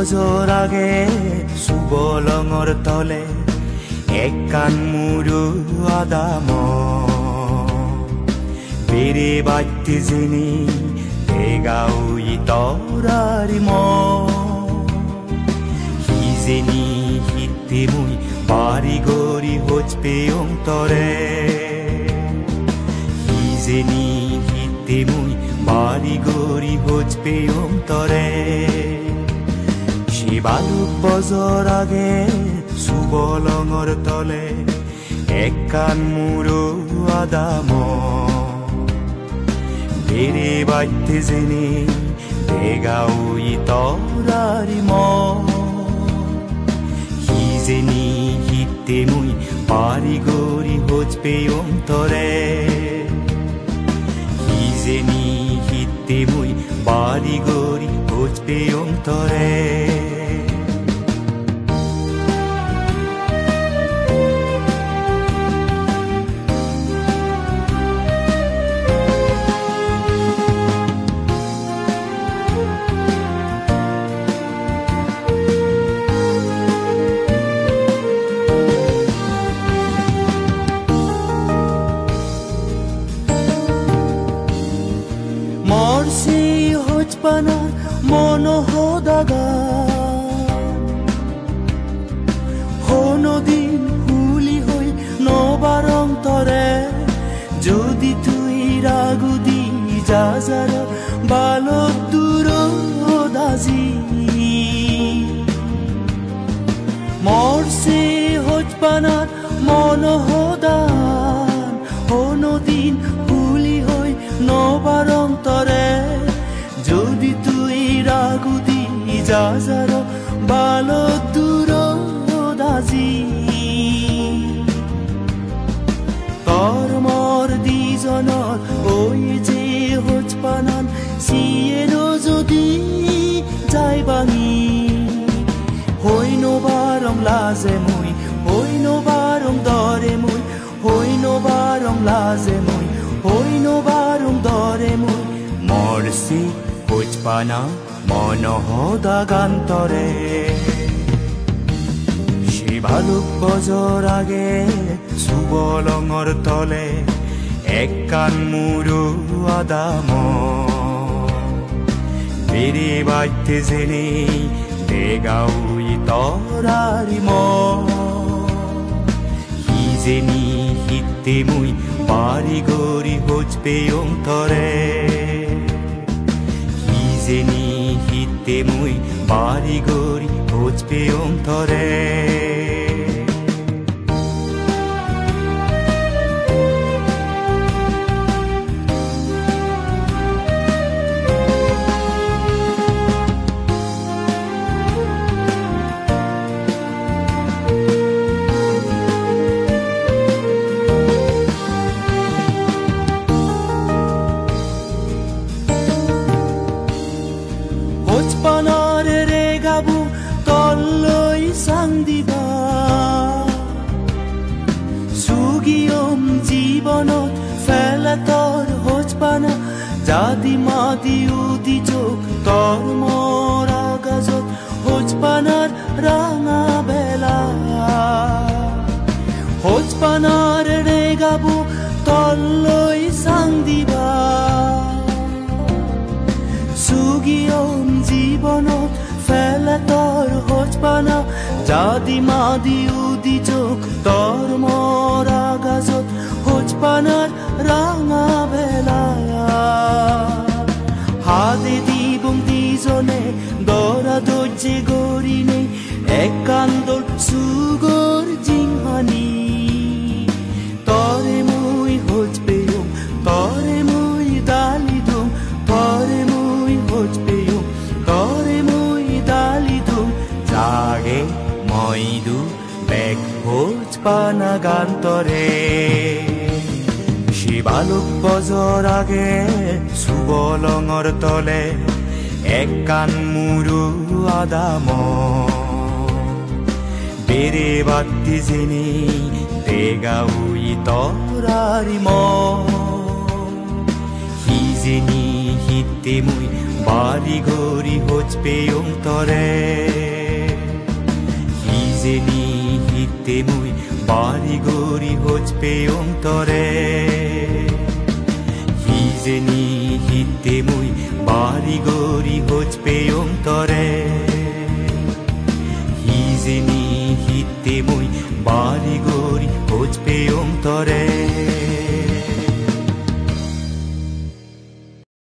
বছর আগে সুবলঙর তলে একখান মুরু আদাম বেড়ে বাড়তে জেনে দেগাউই তরারি হিজেনি হিতে মুই বাড়ি গড়ি হচপে অন্তরে হিজেনি হিতে মুই বাড়ি গড়ি হচপে অন্তরে সে বালুক বছর আগে সুবলঙর তলে একখান মুরু আদাম বেড়ে বাড়তে জেনে দেগাউই তরারি হিজেনি হিতে মুই বাড়ি গড়ি হচপে অন্তরে হিজেনি হিতে মুই বাড়ি গড়ি হচপে অন্তরে মরছি হচপানার মনহদাগা হনদিন হুলি হই নবার অন্তরে যদি তুই রাগুদি যা যারা বালক দূর দাজি মরছি হচপানার মনহদান হনদিন হুলি হই নবার অন্তরে যদি তুই রাগুদি যা যারা বালক দূর দাজি তর মর দিজনৰ ওই যে হচপানান সিয়েরো যদি যাই বাঙি হই নবারং লাজে মুই হই নবারং দরে মুই হই নবারং লাজে মুই হই নবারং দরে মুই মরছি হচপানা মনহদাগান্তরে সে ভালুক বছর আগে সুবলঙর তলে একখান মুরু আদাম বেড়ে বাড়তে জেনে দেগাউই তরারি হিজেনি হিতে মুই বাড়ি গড়ি হচপে অন্তরে হিজেনি হিতে মুই বাড়ি গড়ি হচপে অন্তরে হচপানার রে গাবু তল্লই সাং দিবা সুগিয়ম জীবনত ফেলা তর হচপানা জাদি মাদি উদি চোখ তর মরা গাজত হচপানার রাঙা বেলা হচপানার রে গাবু তল্লই সাং দিবা সুগিয়ম জীবনত ফেলা তর হচপানা জাদি মাদি উদি চোখ তর মরা গাজত হচপানার রাঙা বেলা হাতে দিবং দিজনে দরা দর্জে গড়ি নেই এক কান্দল সুগর জিংহানি তরে মুই হচপেয়ম তরে মুই দালিদুম তরে মুই হচপেয়ম তরে মুই দালিদুম জাগে মইদু বেগ হচপানা গান্তরে সে বালুক বছর আগে সুবলঙর তলে একখান মুরু আদাম বেড়ে বাড়তে জেনে দেগাউই তরারি হিজেনি হিতে মুই বাড়ি গড়ি হচপে অন্তরে বাড়ি গড়ি হোজ পেয়ং তরে হিজেনি হিতে মুই বাড়ি গড়ি হোজ পেয়ং তরে